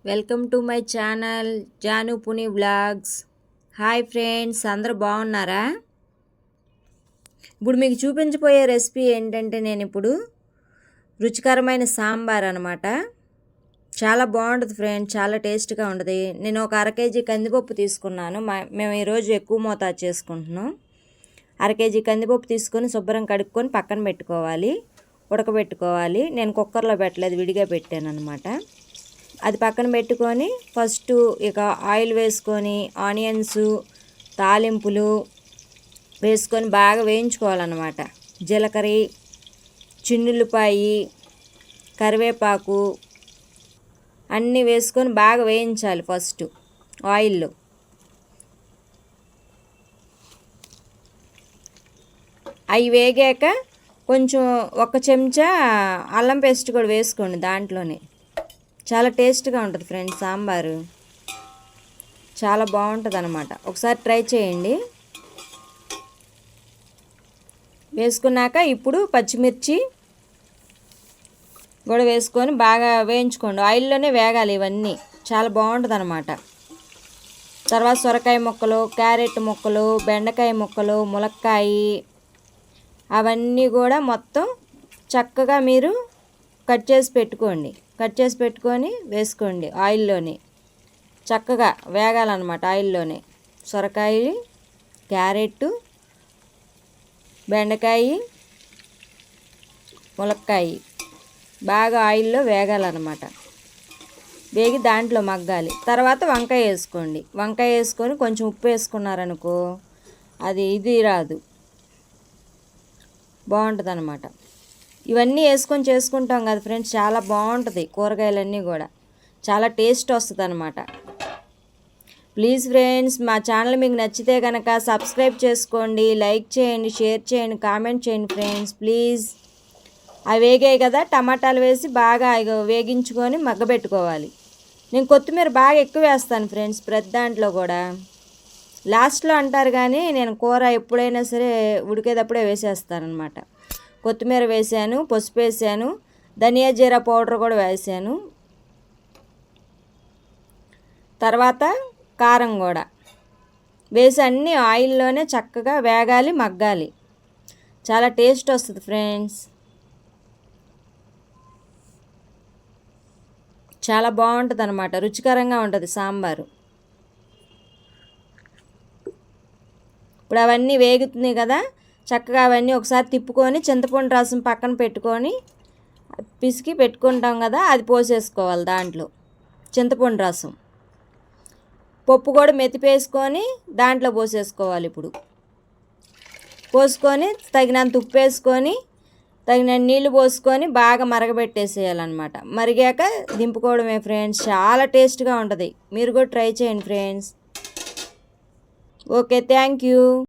Welcome to my channel Janu Puni vlogs. Hi friends, అందరూ బాగున్నారా? ఇప్పుడు మీకు చూపించబోయే రెసిపీ ఏంటంటే నేను ఇప్పుడు రుచికరమైన సాంబార్ అనమాట. చాలా బాగుంటుంది ఫ్రెండ్స్, చాలా టేస్ట్గా ఉంటుంది. నేను ఒక 1/2 కేజీ కందిపప్పు తీసుకున్నాను. మేము ఈరోజు ఎక్కువ మోతాదు చేసుకుంటున్నాం. 1/2 కేజీ కందిపప్పు తీసుకొని శుభ్రం కడుక్కొని పక్కన పెట్టుకోవాలి, ఉడకబెట్టుకోవాలి. నేను కుక్కర్లో పెట్టలేదు, విడిగా పెట్టాను అనమాట. అది పక్కన పెట్టుకొని ఫస్ట్ ఇక ఆయిల్ వేసుకొని ఆనియన్స్ తాలింపులు వేసుకొని బాగా వేయించుకోవాలన్నమాట. జీలకర్ర, చిన్నుల్లిపాయి, కరివేపాకు అన్నీ వేసుకొని బాగా వేయించాలి ఫస్ట్ ఆయిల్లో. అవి వేగాక కొంచెం 1 చెంచా అల్లం పేస్ట్ కూడా వేసుకోండి దాంట్లోనే. చాలా టేస్ట్గా ఉంటుంది ఫ్రెండ్స్, సాంబారు చాలా బాగుంటుంది అన్నమాట. ఒకసారి ట్రై చేయండి. వేసుకున్నాక ఇప్పుడు పచ్చిమిర్చి కూడా వేసుకొని బాగా వేయించుకోండి. ఆయిల్లోనే వేగాలి ఇవన్నీ, చాలా బాగుంటుంది అన్నమాట. తర్వాత సొరకాయ ముక్కలు, క్యారెట్ ముక్కలు, బెండకాయ ముక్కలు, ములక్కాయ అవన్నీ కూడా మొత్తం చక్కగా మీరు కట్ చేసి పెట్టుకొని వేసుకోండి. ఆయిల్లోనే చక్కగా వేగాలన్నమాట. ఆయిల్లోనే సొరకాయ, క్యారెట్, బెండకాయ, ములక్కాయ బాగా ఆయిల్లో వేగాలన్నమాట. వేగి దాంట్లో మగ్గాలి. తర్వాత వంకాయ వేసుకోండి. వంకాయ వేసుకొని కొంచెం ఉప్పు వేసుకున్నారనుకో అది ఇది రాదు, బాగుంటుంది అన్నమాట. ఇవన్నీ వేసుకొని చేసుకుంటాం కదా ఫ్రెండ్స్, చాలా బాగుంటుంది. కూరగాయలన్నీ కూడా చాలా టేస్ట్ వస్తుంది అన్నమాట. ప్లీజ్ ఫ్రెండ్స్, మా ఛానల్ మీకు నచ్చితే కనుక సబ్స్క్రైబ్ చేసుకోండి, లైక్ చేయండి, షేర్ చేయండి, కామెంట్ చేయండి ఫ్రెండ్స్ ప్లీజ్. అవి వేగాయి కదా, టమాటాలు వేసి బాగా వేగించుకొని మగ్గబెట్టుకోవాలి. నేను కొత్తిమీర బాగా ఎక్కువ వేస్తాను ఫ్రెండ్స్, ప్రతి దాంట్లో కూడా. లాస్ట్లో అంటారు కానీ నేను కూర ఎప్పుడైనా సరే ఉడికేటప్పుడే వేసేస్తానమాట. కొత్తిమీర వేసాను, పసుపు వేసాను, ధనియా జీరా పౌడర్ కూడా వేసాను. తర్వాత కారం కూడా వేసి అన్నీ ఆయిల్లోనే చక్కగా వేగాలి, మగ్గాలి. చాలా టేస్ట్ వస్తుంది ఫ్రెండ్స్, చాలా బాగుంటుంది అన్నమాట. రుచికరంగా ఉంటుంది సాంబారు. ఇప్పుడు అవన్నీ వేగుతున్నాయి కదా, చక్కగా అవన్నీ ఒకసారి తిప్పుకొని చింతపండు రసం పక్కన పెట్టుకొని పిసికి పెట్టుకుంటాం కదా, అది పోసేసుకోవాలి దాంట్లో. చింతపండు రసం, పప్పు కూడా మెతిపేసుకొని దాంట్లో పోసేసుకోవాలి. ఇప్పుడు పోసుకొని తగినంత ఉప్పు వేసుకొని తగినంత నీళ్ళు పోసుకొని బాగా మరగబెట్టేసేయాలన్నమాట. మరిగాక దింపుకోవడమే ఫ్రెండ్స్, చాలా టేస్ట్గా ఉంటుంది. మీరు కూడా ట్రై చేయండి ఫ్రెండ్స్. Okay, thank you.